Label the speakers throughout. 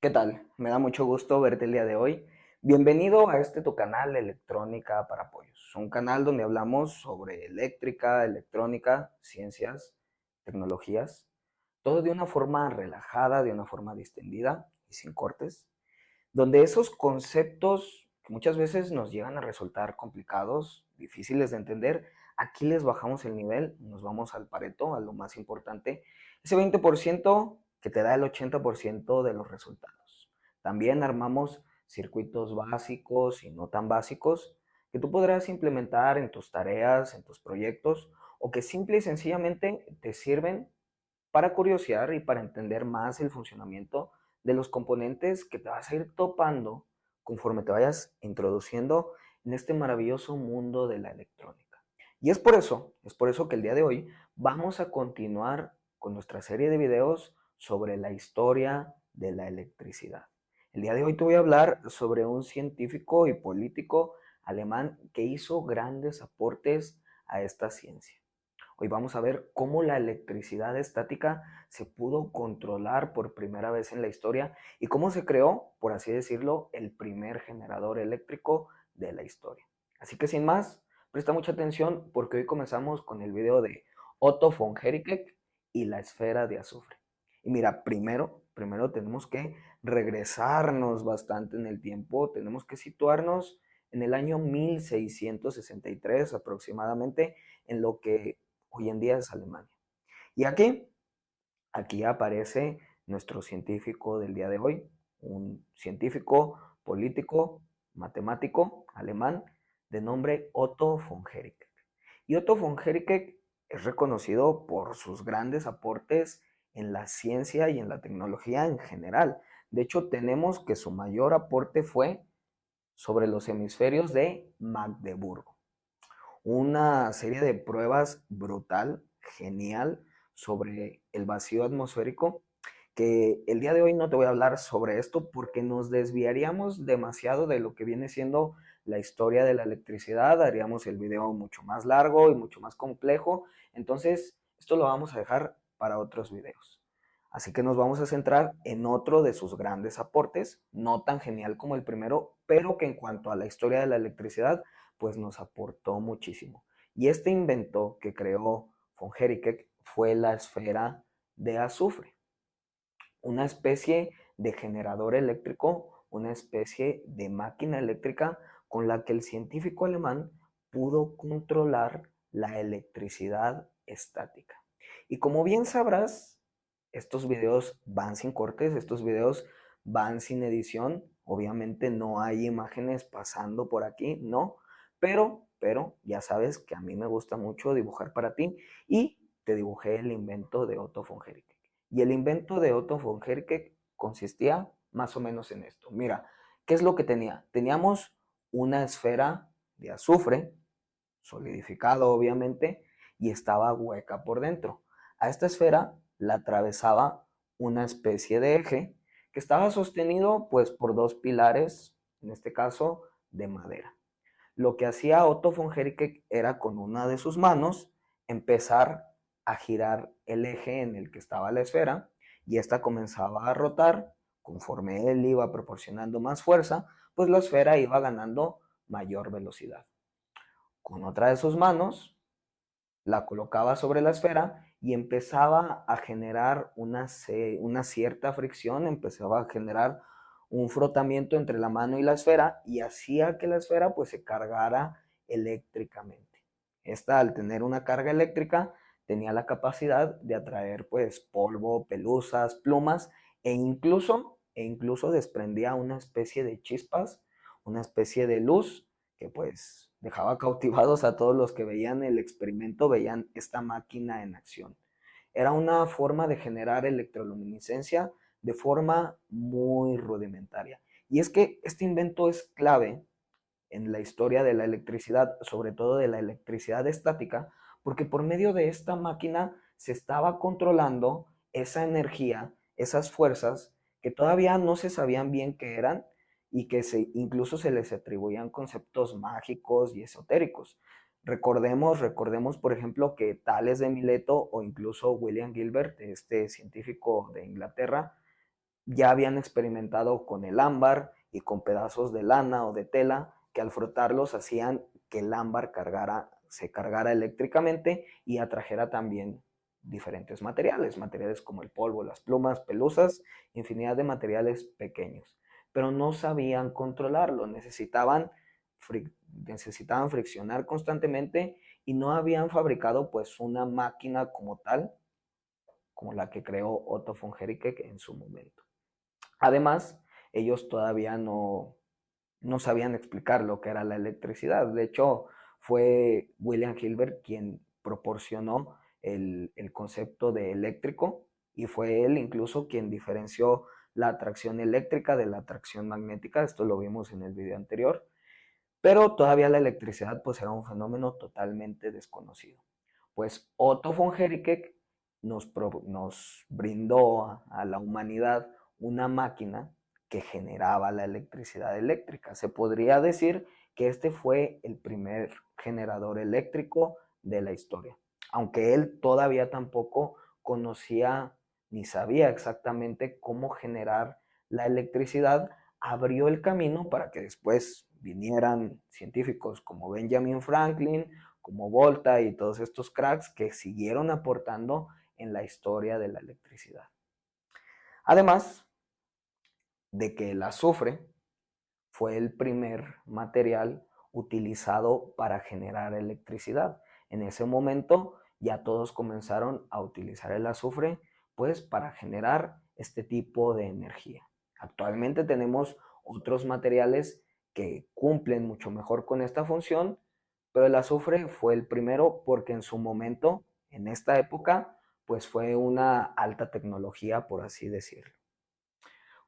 Speaker 1: ¿Qué tal? Me da mucho gusto verte el día de hoy. Bienvenido a este tu canal Electrónica para Pollos, un canal donde hablamos sobre eléctrica, electrónica, ciencias, tecnologías, todo de una forma relajada, de una forma distendida y sin cortes, donde esos conceptos que muchas veces nos llegan a resultar complicados, difíciles de entender, aquí les bajamos el nivel, nos vamos al Pareto, a lo más importante, ese 20% que te da el 80% de los resultados. También armamos circuitos básicos y no tan básicos que tú podrás implementar en tus tareas, en tus proyectos, o que simple y sencillamente te sirven para curiosear y para entender más el funcionamiento de los componentes que te vas a ir topando conforme te vayas introduciendo en este maravilloso mundo de la electrónica. Y es por eso que el día de hoy vamos a continuar con nuestra serie de videos sobre la historia de la electricidad. El día de hoy te voy a hablar sobre un científico y político alemán que hizo grandes aportes a esta ciencia. Hoy vamos a ver cómo la electricidad estática se pudo controlar por primera vez en la historia y cómo se creó, por así decirlo, el primer generador eléctrico de la historia. Así que sin más, presta mucha atención porque hoy comenzamos con el video de Otto von Guericke y la esfera de azufre. Y mira, primero tenemos que regresarnos bastante en el tiempo, tenemos que situarnos en el año 1663 aproximadamente, en lo que hoy en día es Alemania. Y aquí aparece nuestro científico del día de hoy, un científico, político, matemático alemán de nombre Otto von Guericke. Y Otto von Guericke es reconocido por sus grandes aportes en la ciencia y en la tecnología en general. De hecho, tenemos que su mayor aporte fue sobre los hemisferios de Magdeburgo, una serie de pruebas brutal, genial, sobre el vacío atmosférico, que el día de hoy no te voy a hablar sobre esto porque nos desviaríamos demasiado de lo que viene siendo la historia de la electricidad, haríamos el video mucho más largo y mucho más complejo, entonces esto lo vamos a dejar para otros videos. Así que nos vamos a centrar en otro de sus grandes aportes, no tan genial como el primero, pero que en cuanto a la historia de la electricidad pues nos aportó muchísimo. Y este invento que creó von Guericke fue la esfera de azufre, una especie de generador eléctrico, una especie de máquina eléctrica con la que el científico alemán pudo controlar la electricidad estática. Y como bien sabrás, estos videos van sin cortes, estos videos van sin edición, obviamente no hay imágenes pasando por aquí, no, pero ya sabes que a mí me gusta mucho dibujar para ti y te dibujé el invento de Otto von Guericke. Y el invento de Otto von Guericke consistía más o menos en esto. Mira, ¿qué es lo que tenía? Teníamos una esfera de azufre, solidificado obviamente, y estaba hueca por dentro. A esta esfera la atravesaba una especie de eje que estaba sostenido pues por dos pilares, en este caso de madera. Lo que hacía Otto von Guericke era con una de sus manos empezar a girar el eje en el que estaba la esfera y esta comenzaba a rotar. Conforme él iba proporcionando más fuerza, pues la esfera iba ganando mayor velocidad. Con otra de sus manos la colocaba sobre la esfera y empezaba a generar una cierta fricción, empezaba a generar un frotamiento entre la mano y la esfera y hacía que la esfera pues se cargara eléctricamente. Esta, al tener una carga eléctrica, tenía la capacidad de atraer pues polvo, pelusas, plumas e incluso desprendía una especie de chispas, una especie de luz que pues dejaba cautivados a todos los que veían el experimento, veían esta máquina en acción. Era una forma de generar electroluminiscencia de forma muy rudimentaria. Y es que este invento es clave en la historia de la electricidad, sobre todo de la electricidad estática, porque por medio de esta máquina se estaba controlando esa energía, esas fuerzas que todavía no se sabían bien qué eran y que incluso se les atribuían conceptos mágicos y esotéricos. Recordemos, por ejemplo, que Tales de Mileto o incluso William Gilbert, este científico de Inglaterra, ya habían experimentado con el ámbar y con pedazos de lana o de tela que al frotarlos hacían que el ámbar se cargara eléctricamente y atrajera también diferentes materiales, materiales como el polvo, las plumas, pelusas, infinidad de materiales pequeños. Pero no sabían controlarlo, necesitaban friccionar constantemente y no habían fabricado pues una máquina como tal, como la que creó Otto von Guericke en su momento. Además, ellos todavía no sabían explicar lo que era la electricidad. De hecho, fue William Hilbert quien proporcionó el concepto de eléctrico y fue él incluso quien diferenció la atracción eléctrica de la atracción magnética. Esto lo vimos en el video anterior. Pero todavía la electricidad pues era un fenómeno totalmente desconocido. Pues Otto von Guericke nos brindó a la humanidad una máquina que generaba la electricidad eléctrica. Se podría decir que este fue el primer generador eléctrico de la historia, aunque él todavía tampoco conocía ni sabía exactamente cómo generar la electricidad. Abrió el camino para que después vinieran científicos como Benjamin Franklin, como Volta y todos estos cracks que siguieron aportando en la historia de la electricidad. Además de que el azufre fue el primer material utilizado para generar electricidad. En ese momento ya todos comenzaron a utilizar el azufre pues para generar este tipo de energía. Actualmente tenemos otros materiales que cumplen mucho mejor con esta función, pero el azufre fue el primero porque en su momento, en esta época, pues fue una alta tecnología, por así decirlo.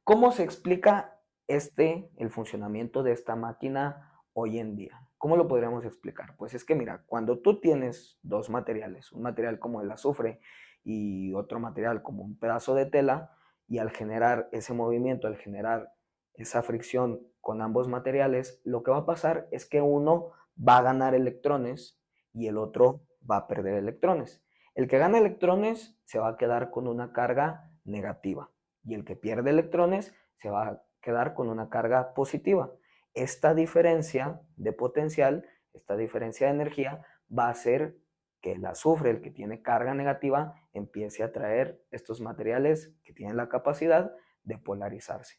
Speaker 1: ¿Cómo se explica el funcionamiento de esta máquina hoy en día? ¿Cómo lo podríamos explicar? Pues es que mira, cuando tú tienes dos materiales, un material como el azufre y otro material como un pedazo de tela, y al generar ese movimiento, al generar esa fricción con ambos materiales, lo que va a pasar es que uno va a ganar electrones y el otro va a perder electrones. El que gana electrones se va a quedar con una carga negativa y el que pierde electrones se va a quedar con una carga positiva. Esta diferencia de potencial, esta diferencia de energía va a hacer que el azufre, el que tiene carga negativa, empiece a atraer estos materiales que tienen la capacidad de polarizarse.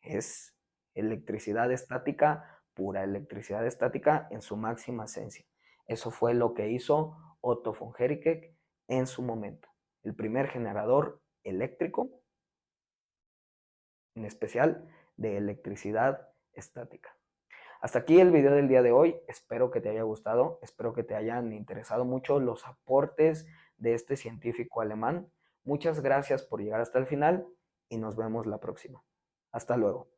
Speaker 1: Es electricidad estática, pura electricidad estática en su máxima esencia. Eso fue lo que hizo Otto von Guericke en su momento. El primer generador eléctrico, en especial de electricidad estática. Hasta aquí el video del día de hoy. Espero que te haya gustado, espero que te hayan interesado mucho los aportes de este científico alemán. Muchas gracias por llegar hasta el final y nos vemos la próxima. Hasta luego.